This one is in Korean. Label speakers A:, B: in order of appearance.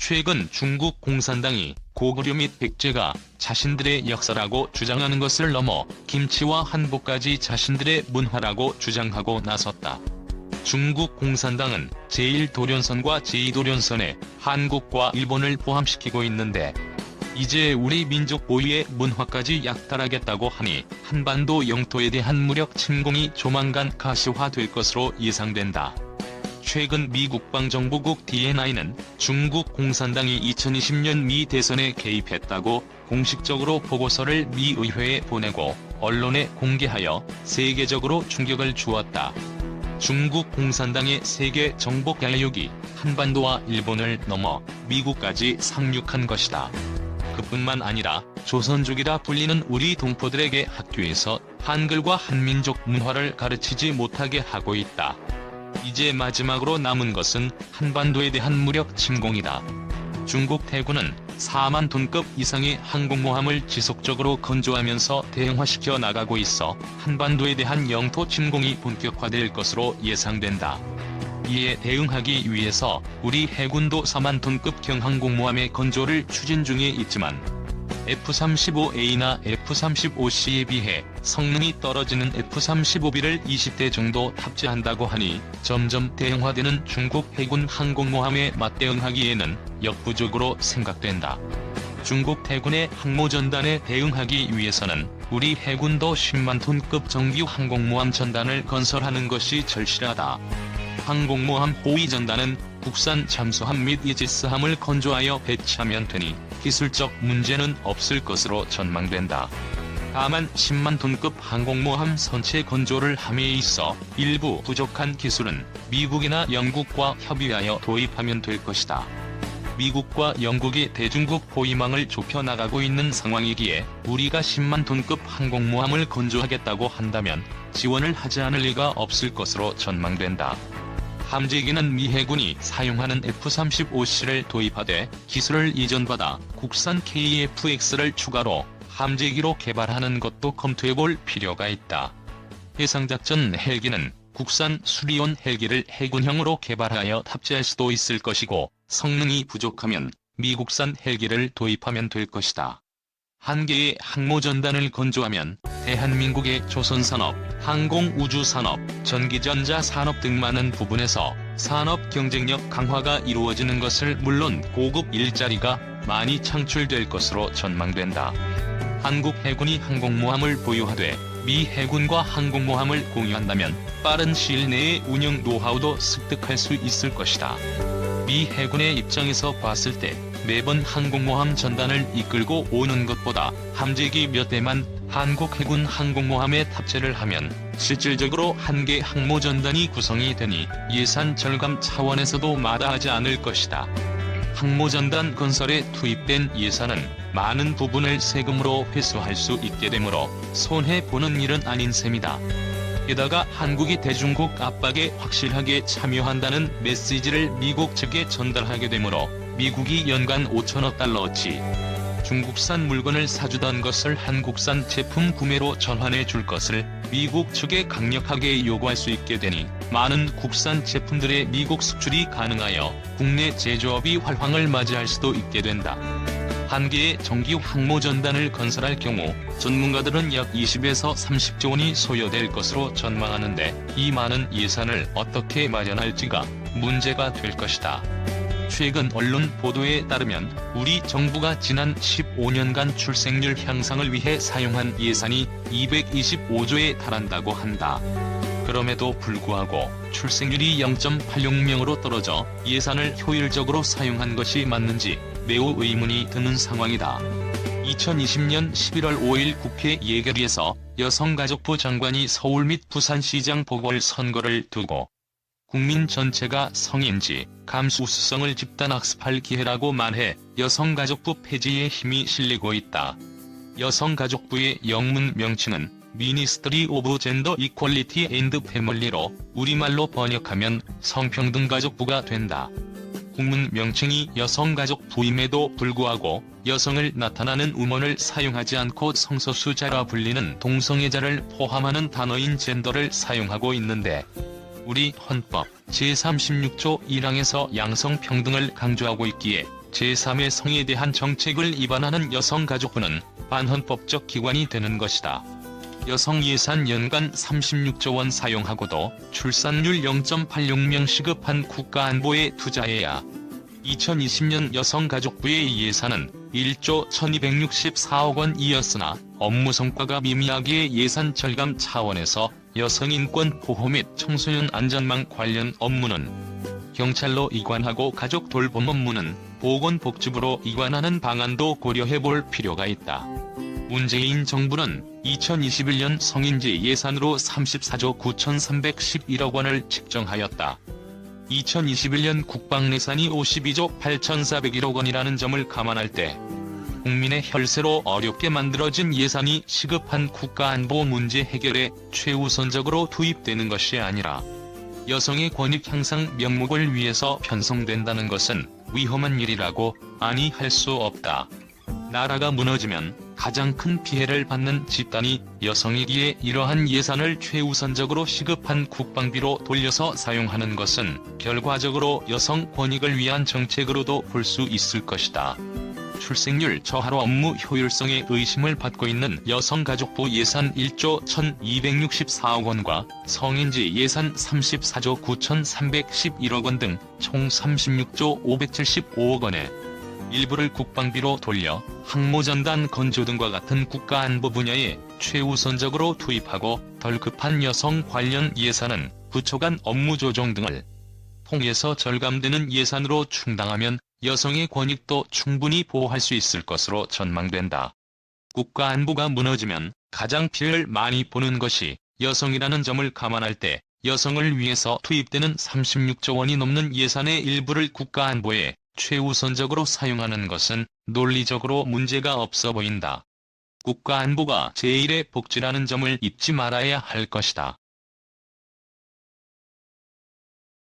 A: 최근 중국 공산당이 고구려 및 백제가 자신들의 역사라고 주장하는 것을 넘어 김치와 한복까지 자신들의 문화라고 주장하고 나섰다. 중국 공산당은 제1도련선과 제2도련선에 한국과 일본을 포함시키고 있는데 이제 우리 민족 고유의 문화까지 약탈하겠다고 하니 한반도 영토에 대한 무력 침공이 조만간 가시화될 것으로 예상된다. 최근 미 국방정보국 DNI는 중국 공산당이 2020년 미 대선에 개입했다고 공식적으로 보고서를 미 의회에 보내고 언론에 공개하여 세계적으로 충격을 주었다. 중국 공산당의 세계 정복 야욕이 한반도와 일본을 넘어 미국까지 상륙한 것이다. 그뿐만 아니라 조선족이라 불리는 우리 동포들에게 학교에서 한글과 한민족 문화를 가르치지 못하게 하고 있다. 이제 마지막으로 남은 것은 한반도에 대한 무력 침공이다. 중국 대군은 4만 톤급 이상의 항공모함을 지속적으로 건조하면서 대형화시켜 나가고 있어 한반도에 대한 영토 침공이 본격화될 것으로 예상된다. 이에 대응하기 위해서 우리 해군도 4만 톤급 경항공모함의 건조를 추진 중에 있지만 F-35A나 F-35C에 비해 성능이 떨어지는 F-35B를 20대 정도 탑재한다고 하니 점점 대형화되는 중국 해군 항공모함에 맞대응하기에는 역부족으로 생각된다. 중국 해군의 항모전단에 대응하기 위해서는 우리 해군도 10만 톤급 정규 항공모함 전단을 건설하는 것이 절실하다. 항공모함 호위전단은 국산 잠수함 및 이지스함을 건조하여 배치하면 되니 기술적 문제는 없을 것으로 전망된다. 다만 10만 톤급 항공모함 선체 건조를 함에 있어 일부 부족한 기술은 미국이나 영국과 협의하여 도입하면 될 것이다. 미국과 영국이 대중국 포위망을 좁혀나가고 있는 상황이기에 우리가 10만 톤급 항공모함을 건조하겠다고 한다면 지원을 하지 않을 리가 없을 것으로 전망된다. 함재기는 미 해군이 사용하는 F-35C를 도입하되 기술을 이전받아 국산 KF-X를 추가로 함재기로 개발하는 것도 검토해볼 필요가 있다. 해상작전 헬기는 국산 수리온 헬기를 해군형으로 개발하여 탑재할 수도 있을 것이고 성능이 부족하면 미국산 헬기를 도입하면 될 것이다. 한 개의 항모전단을 건조하면 대한민국의 조선산업, 항공우주산업, 전기전자 산업 등 많은 부분에서 산업 경쟁력 강화가 이루어지는 것을 물론 고급 일자리가 많이 창출될 것으로 전망된다. 한국 해군이 항공모함을 보유하되 미 해군과 항공모함을 공유한다면 빠른 시일 내에 운영 노하우도 습득할 수 있을 것이다. 미 해군의 입장에서 봤을 때 매번 항공모함 전단을 이끌고 오는 것보다 함재기 몇 대만 한국 해군 항공모함에 탑재를 하면 실질적으로 한 개 항모전단이 구성이 되니 예산 절감 차원에서도 마다하지 않을 것이다. 항모전단 건설에 투입된 예산은 많은 부분을 세금으로 회수할 수 있게 되므로 손해보는 일은 아닌 셈이다. 게다가 한국이 대중국 압박에 확실하게 참여한다는 메시지를 미국 측에 전달하게 되므로 미국이 연간 5천억 달러어치 중국산 물건을 사주던 것을 한국산 제품 구매로 전환해 줄 것을 미국 측에 강력하게 요구할 수 있게 되니 많은 국산 제품들의 미국 수출이 가능하여 국내 제조업이 활황을 맞이할 수도 있게 된다. 한 개의 정규 항모전단을 건설할 경우 전문가들은 약 20에서 30조 원이 소요될 것으로 전망하는데 이 많은 예산을 어떻게 마련할지가 문제가 될 것이다. 최근 언론 보도에 따르면 우리 정부가 지난 15년간 출생률 향상을 위해 사용한 예산이 225조에 달한다고 한다. 그럼에도 불구하고 출생률이 0.86명으로 떨어져 예산을 효율적으로 사용한 것이 맞는지 매우 의문이 드는 상황이다. 2020년 11월 5일 국회 예결위에서 여성가족부 장관이 서울 및 부산시장 보궐선거를 두고 국민 전체가 성인지 감수성을 집단학습할 기회라고 말해 여성가족부 폐지에 힘이 실리고 있다. 여성가족부의 영문 명칭은 Ministry of Gender Equality and Family로 우리말로 번역하면 성평등가족부가 된다. 국문 명칭이 여성가족부임에도 불구하고 여성을 나타나는 우먼을 사용하지 않고 성소수자라 불리는 동성애자를 포함하는 단어인 젠더를 사용하고 있는데 우리 헌법 제36조 1항에서 양성평등을 강조하고 있기에 제3의 성에 대한 정책을 위반하는 여성가족부는 반헌법적 기관이 되는 것이다. 여성예산 연간 36조 원 사용하고도 출산율 0.86명 시급한 국가안보에 투자해야 2020년 여성가족부의 예산은 1조 1264억 원이었으나 업무 성과가 미미하기에 예산 절감 차원에서 여성인권 보호 및 청소년 안전망 관련 업무는 경찰로 이관하고 가족 돌봄 업무는 보건복지부로 이관하는 방안도 고려해볼 필요가 있다. 문재인 정부는 2021년 성인지 예산으로 34조 9,311억 원을 책정하였다. 2021년 국방 예산이 52조 8,401억 원이라는 점을 감안할 때 국민의 혈세로 어렵게 만들어진 예산이 시급한 국가안보 문제 해결에 최우선적으로 투입되는 것이 아니라 여성의 권익 향상 명목을 위해서 편성된다는 것은 위험한 일이라고 아니 할 수 없다. 나라가 무너지면 가장 큰 피해를 받는 집단이 여성이기에 이러한 예산을 최우선적으로 시급한 국방비로 돌려서 사용하는 것은 결과적으로 여성 권익을 위한 정책으로도 볼 수 있을 것이다. 출생률 저하로 업무 효율성에 의심을 받고 있는 여성가족부 예산 1조 1264억 원과 성인지 예산 34조 9311억 원 등 총 36조 575억 원에 일부를 국방비로 돌려 항모전단 건조 등과 같은 국가안보 분야에 최우선적으로 투입하고 덜 급한 여성 관련 예산은 부처 간 업무 조정 등을 통해서 절감되는 예산으로 충당하면 여성의 권익도 충분히 보호할 수 있을 것으로 전망된다. 국가안보가 무너지면 가장 피해를 많이 보는 것이 여성이라는 점을 감안할 때 여성을 위해서 투입되는 36조 원이 넘는 예산의 일부를 국가안보에 최우선적으로 사용하는 것은 논리적으로 문제가 없어 보인다. 국가안보가 제1의 복지라는 점을 잊지 말아야 할 것이다.